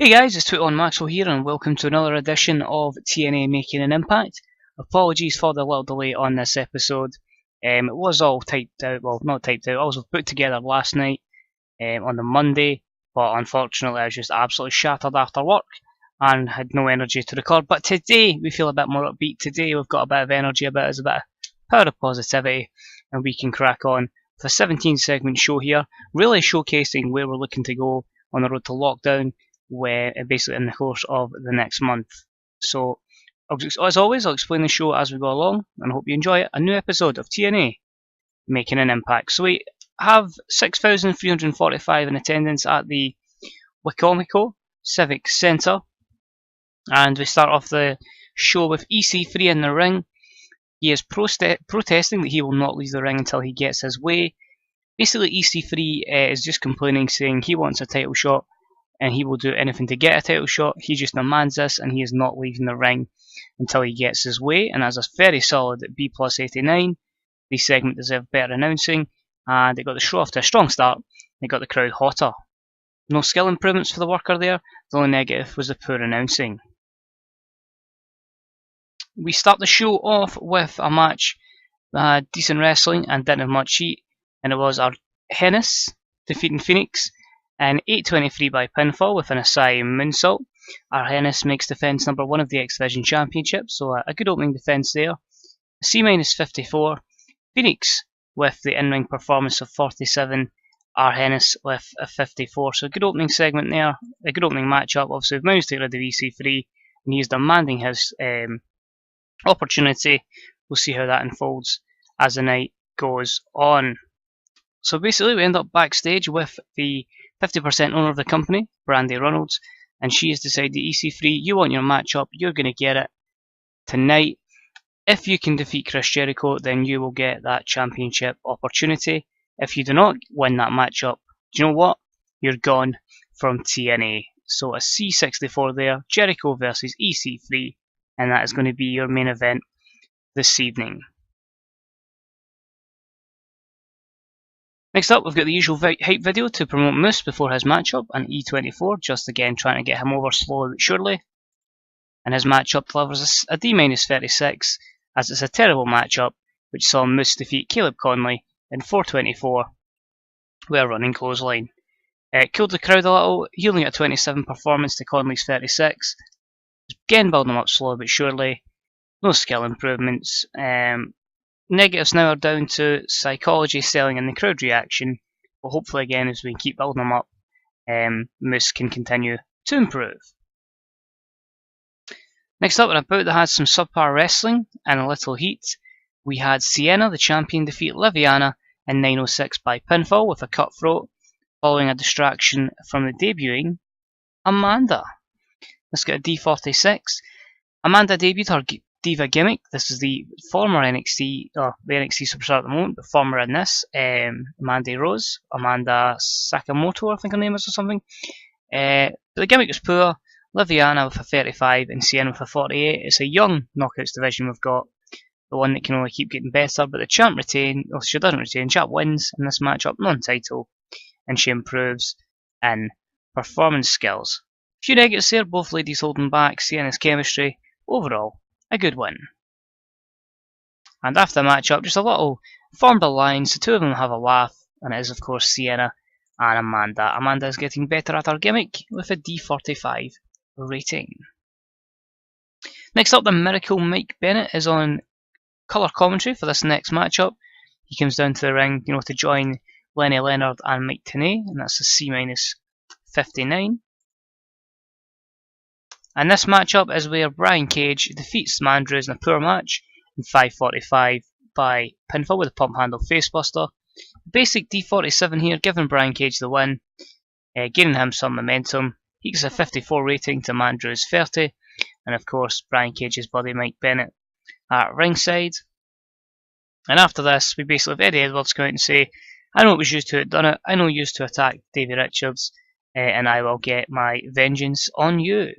Hey guys, it's TEW2016 here and welcome to another edition of TNA Making an Impact. Apologies for the little delay on this episode. It was all typed out, well not typed out, I was put together last night on the Monday, but unfortunately I was just absolutely shattered after work and had no energy to record. But today we feel a bit more upbeat. Today we've got a bit of energy about us, a bit of power of positivity, and we can crack on with a 17 segment show here, really showcasing where we're looking to go on the road to lockdown, where basically in the course of the next month. So, as always, I'll explain the show as we go along, and I hope you enjoy it. A new episode of TNA Making an Impact. So we have 6,345 in attendance at the Wicomico Civic Centre, and we start off the show with EC3 in the ring. He is protesting that he will not leave the ring until he gets his way. Basically, EC3 is just complaining, saying he wants a title shot and he will do anything to get a title shot. He just demands this and he is not leaving the ring until he gets his way, and that's a very solid B plus 89. The segment deserved better announcing, and it got the show off to a strong start. It got the crowd hotter. No skill improvements for the worker there. The only negative was the poor announcing. We start the show off with a match that had decent wrestling and didn't have much heat, and it was our Hennis defeating Phoenix and 8:23 by pinfall with an Asai moonsault. Our Hennis makes defence number 1 of the X Division Championship, so a good opening defence there. C-54. Phoenix with the in-ring performance of 47. Our Hennis with a 54. So a good opening segment there, a good opening matchup. Obviously, we've managed to get rid of EC3, and he's demanding his opportunity. We'll see how that unfolds as the night goes on. So basically, we end up backstage with the 50% owner of the company, Brandy Reynolds, and she has decided, EC3, you want your matchup, you're going to get it tonight. If you can defeat Chris Jericho, then you will get that championship opportunity. If you do not win that matchup, do you know what? You're gone from TNA. So a C64 there, Jericho versus EC3, and that is going to be your main event this evening. Next up, we've got the usual hype video to promote Moose before his matchup, and E24, just again trying to get him over slowly but surely. And his matchup delivers a D-36, as it's a terrible matchup, which saw Moose defeat Caleb Conley in 4:24 with a running clothesline. It cooled the crowd a little, yielding a 27 performance to Conley's 36. Again building him up slowly but surely. No skill improvements. Negatives now are down to psychology, selling, and the crowd reaction, but hopefully again as we keep building them up, Moose can continue to improve. Next up, in a bout that had some subpar wrestling and a little heat, we had Sienna, the champion, defeat Liviana in 9:06 by pinfall with a cutthroat, following a distraction from the debuting Amanda. Let's get a D46. Amanda debuted her Diva gimmick. This is the former NXT, or the NXT superstar at the moment, but former in this, Amanda Rose, Amanda Sakamoto, I think her name is, or something. But the gimmick was poor. Liviana with a 35 and Sienna with a 48. It's a young knockouts division we've got, the one that can only keep getting better, but the champ retains, well she doesn't retain, champ wins in this matchup, non-title, and she improves in performance skills. A few negatives there, both ladies holding back, Sienna's chemistry, overall a good win. And after the matchup, just a little formed alliance, the two of them have a laugh, and it is of course Sienna and Amanda. Amanda is getting better at her gimmick with a D45 rating. Next up, the Miracle Mike Bennett is on colour commentary for this next matchup. He comes down to the ring, to join Lenny Leonard and Mike Tenay, and that's a C-59. And this matchup is where Brian Cage defeats Mandrews in a poor match in 5:45 by pinfall with a pump handle facebuster. Basic D47 here, giving Brian Cage the win, giving him some momentum. He gets a 54 rating to Mandrews' 30, and of course Brian Cage's buddy Mike Bennett at ringside. And after this, we basically have Eddie Edwards come out and say, I know it was used to have done it, I know you used to attack Davey Richards, and I will get my vengeance on you.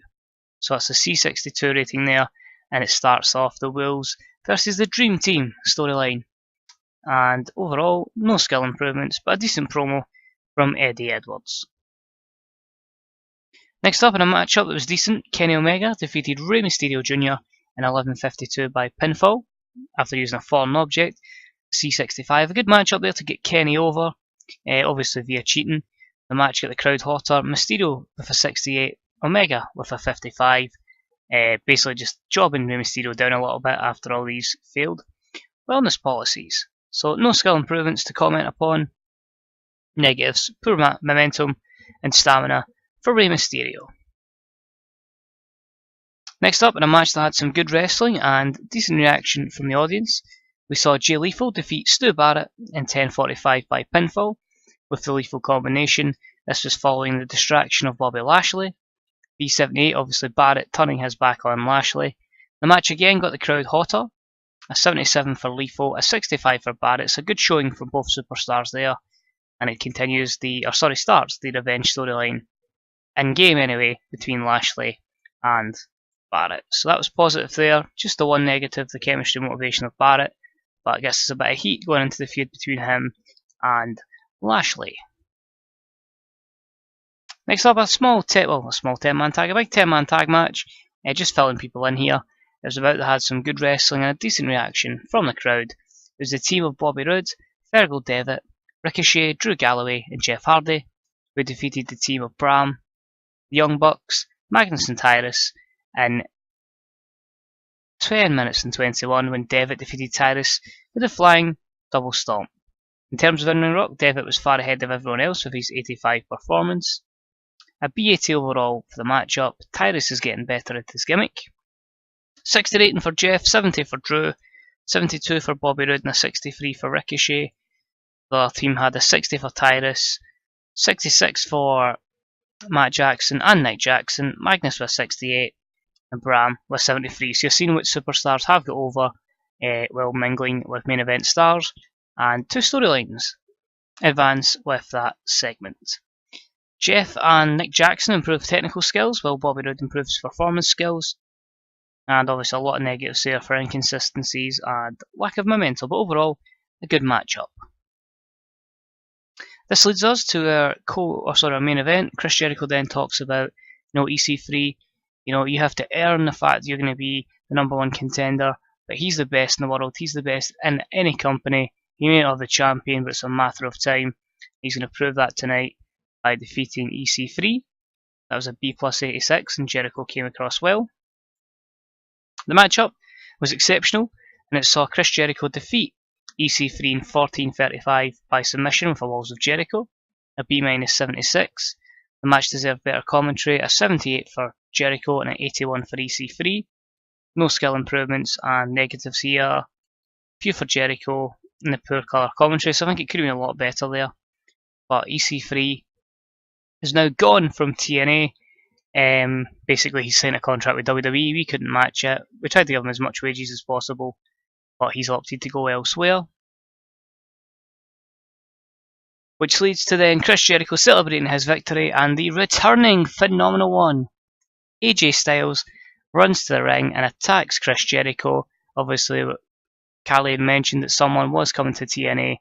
So that's a C62 rating there, and it starts off the Wolves versus the Dream Team storyline. And overall, no skill improvements, but a decent promo from Eddie Edwards. Next up in a matchup that was decent, Kenny Omega defeated Rey Mysterio Jr. in 11:52 by pinfall after using a foreign object, C65. A good matchup there to get Kenny over, obviously via cheating. The match got the crowd hotter. Mysterio with a 68, Omega with a 55. Basically just jobbing Rey Mysterio down a little bit after all these failed wellness policies. So no skill improvements to comment upon. Negatives, poor momentum and stamina for Rey Mysterio. Next up, in a match that had some good wrestling and decent reaction from the audience, we saw Jay Lethal defeat Stu Barrett in 10:45 by pinfall with the lethal combination. This was following the distraction of Bobby Lashley. B78, obviously Barrett turning his back on Lashley. The match again got the crowd hotter. A 77 for Lethal, a 65 for Barrett. It's a good showing from both superstars there. And it starts the revenge storyline in game anyway between Lashley and Barrett. So that was positive there. Just the one negative, the chemistry motivation of Barrett. But I guess there's a bit of heat going into the feud between him and Lashley. Next up, a big 10-man tag match. Just filling people in here. It was about to have some good wrestling and a decent reaction from the crowd. It was the team of Bobby Roode, Fergal Devitt, Ricochet, Drew Galloway and Jeff Hardy, who defeated the team of Bram, the Young Bucks, Magnus and Tyrus in 10 minutes and 21 when Devitt defeated Tyrus with a flying double stomp. In terms of in-ring rock, Devitt was far ahead of everyone else with his 85 performance. A B80 overall for the matchup. Tyrus is getting better at his gimmick. 60 rating for Jeff, 70 for Drew, 72 for Bobby Roode and a 63 for Ricochet. The other team had a 60 for Tyrus, 66 for Matt Jackson and Nick Jackson, Magnus with 68 and Bram with 73. So you're seeing which superstars have got over while mingling with main event stars, and two storylines advance with that segment. Jeff and Nick Jackson improved technical skills while Bobby Roode improves performance skills, and obviously a lot of negatives there for inconsistencies and lack of momentum, but overall a good matchup. This leads us to our main event. Chris Jericho then talks about, EC3. You have to earn the fact that you're going to be the #1 contender. But he's the best in the world. He's the best in any company. He may not have the champion, but it's a matter of time. He's going to prove that tonight by defeating EC3. That was a B+86, and Jericho came across well. The matchup was exceptional, and it saw Chris Jericho defeat EC3 in 14:35 by submission with the Walls of Jericho, a B-76. The match deserved better commentary, a 78 for Jericho and an 81 for EC3. No skill improvements and negatives here. Few for Jericho and the poor colour commentary, so I think it could have been a lot better there. But EC3 is now gone from TNA. Basically, he signed a contract with WWE. We couldn't match it. We tried to give him as much wages as possible, but he's opted to go elsewhere. Which leads to then Chris Jericho celebrating his victory and the returning Phenomenal One, AJ Styles, runs to the ring and attacks Chris Jericho. Obviously, Callie had mentioned that someone was coming to TNA.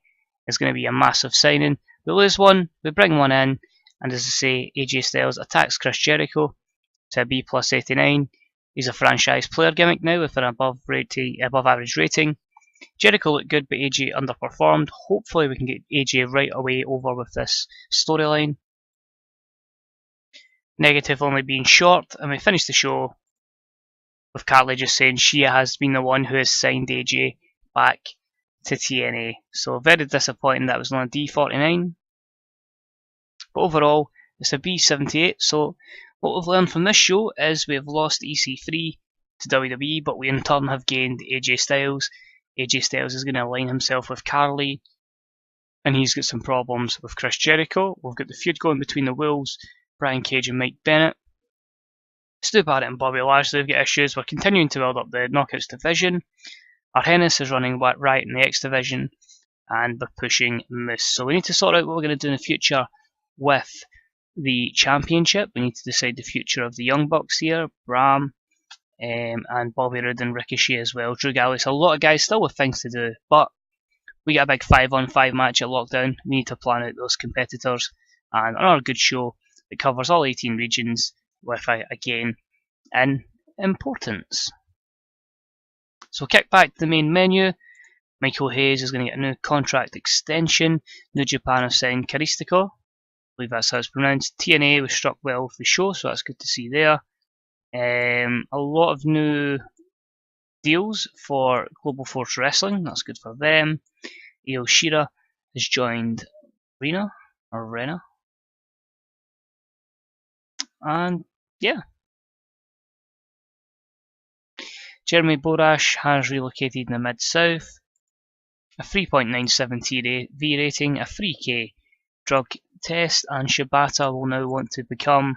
It's going to be a massive signing. We lose one, we bring one in, and as I say, AJ Styles attacks Chris Jericho to a B+89. He's a franchise player gimmick now with an above average rating. Jericho looked good, but AJ underperformed. Hopefully we can get AJ right away over with this storyline. Negative only being short, and we finished the show with Carly just saying she has been the one who has signed AJ back to TNA. So very disappointing that was on a D49. But overall, it's a B78. So what we've learned from this show is we've lost EC3 to WWE, but we in turn have gained AJ Styles. AJ Styles is going to align himself with Carly, and he's got some problems with Chris Jericho. We've got the feud going between the Wolves, Brian Cage and Mike Bennett. Stu Barrett and Bobby Lashley have got issues. We're continuing to build up the Knockouts division. Our Hennis is running right in the X division, and we're pushing Moose. So we need to sort out what we're going to do in the future with the championship. We need to decide the future of the Young Bucks here, Bram, and Bobby Roode and Ricochet as well. Drew Galloway, a lot of guys still with things to do, but we got a big 5-on-5 match at Lockdown. We need to plan out those competitors, and another good show that covers all 18 regions with a gain in importance. So kick back to the main menu. Michael Hayes is going to get a new contract extension. New Japan have signed Karistiko. I believe that's how it's pronounced. TNA was struck well with the show, so that's good to see there. A lot of new deals for Global Force Wrestling. That's good for them. Io Shirai has joined Rena. And yeah. Jeremy Borash has relocated in the Mid-South. A 3.97 TV rating, a 3K drug test, and Shibata will now want to become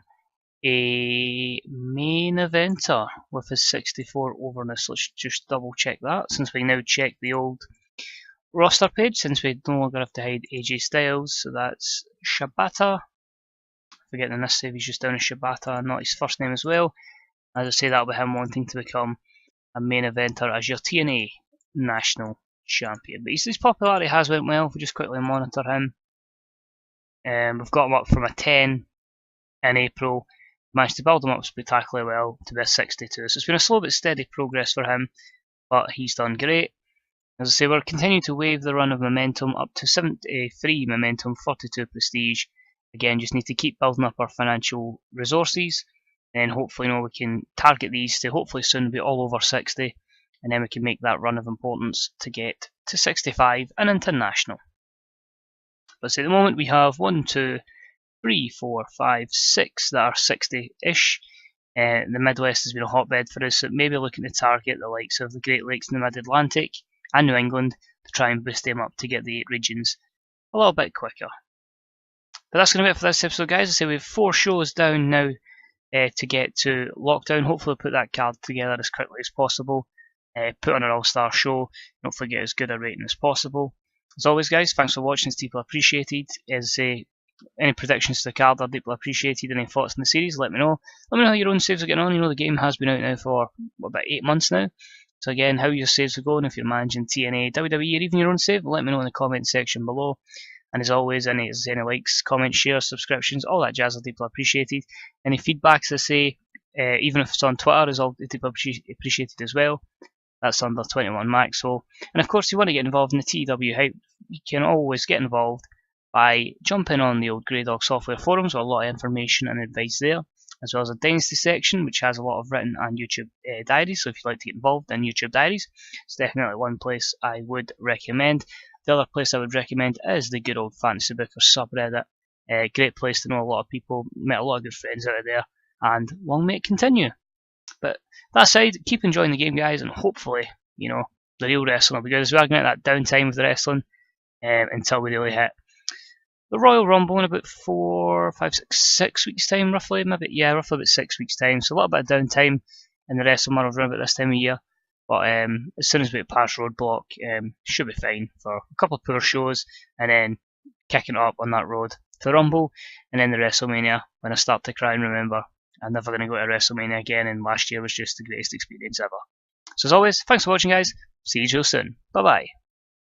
a main eventer with his 64 overness. Let's just double check that, since we now check the old roster page, since we no longer have to hide AJ Styles. So that's Shibata. Forgetting in this save he's just down as Shibata, not his first name as well. As I say, that'll be him wanting to become a main eventer as your TNA national champion. But his popularity has went well. If we just quickly monitor him, we've got him up from a 10 in April. Managed to build him up spectacularly well to be a 62. So it's been a slow but steady progress for him, but he's done great. As I say, we're continuing to wave the run of momentum up to 73 momentum, 42 prestige. Again, just need to keep building up our financial resources, and hopefully, we can target these to hopefully soon be all over 60, and then we can make that run of importance to get to 65 and international. But at the moment we have 1, 2, 3, 4, 5, 6 that are 60-ish. The Midwest has been a hotbed for us, so maybe looking to target the likes of the Great Lakes and the Mid-Atlantic and New England to try and boost them up to get the 8 regions a little bit quicker. But that's going to be it for this episode, guys. I say we have 4 shows down now to get to lockdown. Hopefully put that card together as quickly as possible. Put on an all-star show. Don't forget as good a rating as possible. As always, guys, thanks for watching. It's deeply appreciated. As I say, any predictions to the card are deeply appreciated. Any thoughts on the series, let me know. Let me know how your own saves are getting on. The game has been out now for about 8 months now. So again, how your saves are going, if you're managing TNA, WWE, or even your own save, let me know in the comment section below. And as always, any likes, comments, shares, subscriptions, all that jazz are deeply appreciated. Any feedback, as I say, even if it's on Twitter, is all deeply appreciated as well. That's under 21 Maxwell. And of course, if you want to get involved in the TEW hype, you can always get involved by jumping on the old Grey Dog software forums with a lot of information and advice there, as well as a Dynasty section, which has a lot of written and YouTube diaries. So if you'd like to get involved in YouTube diaries, it's definitely one place I would recommend. The other place I would recommend is the good old Fantasy Bookers subreddit. Great place to know a lot of people, met a lot of good friends out of there, and long may it continue. But that aside, keep enjoying the game, guys, and hopefully, the real wrestling will be good, as we are going to that downtime with the wrestling until we really hit the Royal Rumble in about 4, 5, 6 weeks time, roughly, maybe, yeah, roughly about 6 weeks time. So a little bit of downtime in the wrestling world around about this time of year. But as soon as we pass Roadblock, should be fine for a couple of poor shows, and then kicking it up on that road to Rumble, and then the WrestleMania, when I start to cry and remember I'm never going to go to WrestleMania again, and last year was just the greatest experience ever. So as always, thanks for watching, guys. See you real soon. Bye bye.